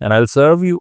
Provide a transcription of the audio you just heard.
and I'll serve you.